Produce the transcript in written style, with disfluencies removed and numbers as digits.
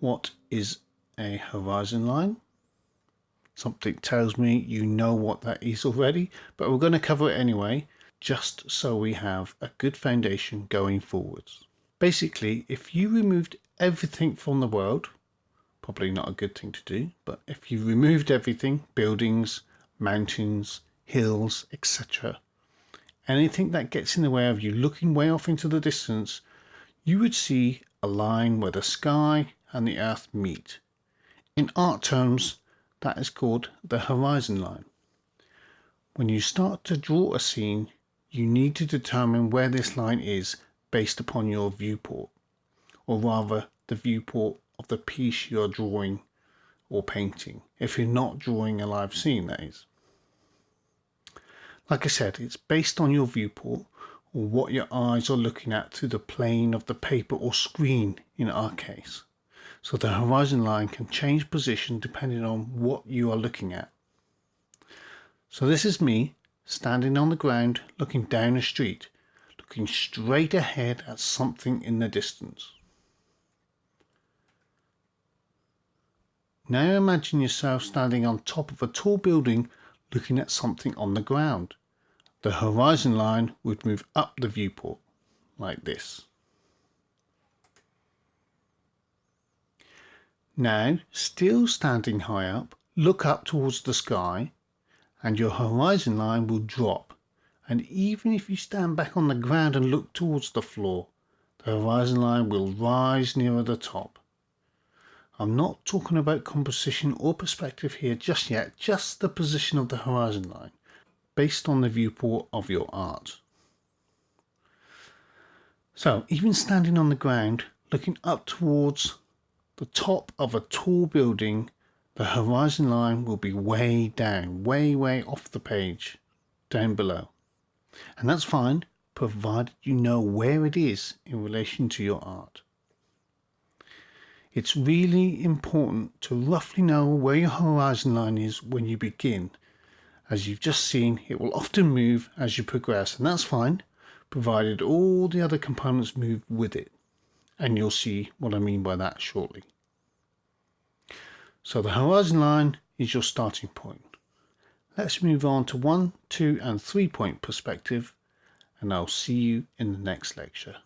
What is a horizon line? Something tells me you know what that is already, but we're going to cover it anyway, just so we have a good foundation going forwards. Basically, if you removed everything from the world, probably not a good thing to do, but if you removed everything, buildings, mountains, hills, etc., anything that gets in the way of you looking way off into the distance, you would see a line where the sky and the earth meet. In art terms, that is called the horizon line. When you start to draw a scene, you need to determine where this line is based upon your viewport, or rather the viewport of the piece you're drawing or painting, if you're not drawing a live scene, that is. Like I said, it's based on your viewport, or what your eyes are looking at through the plane of the paper or screen in our case. So the horizon line can change position depending on what you are looking at. So this is me standing on the ground looking down a street, looking straight ahead at something in the distance. Now imagine yourself standing on top of a tall building looking at something on the ground. The horizon line would move up the viewport like this. Now, still standing high up, look up towards the sky and your horizon line will drop. And even if you stand back on the ground and look towards the floor, the horizon line will rise nearer the top. I'm not talking about composition or perspective here just yet, just the position of the horizon line, based on the viewport of your art. So even standing on the ground, looking up towards the top of a tall building, the horizon line will be way down, way off the page, down below. And that's fine, provided you know where it is in relation to your art. It's really important to roughly know where your horizon line is when you begin. As you've just seen, it will often move as you progress, and that's fine, provided all the other components move with it. And you'll see what I mean by that shortly. So the horizon line is your starting point. Let's move on to 1, 2 and 3 point perspective, and I'll see you in the next lecture.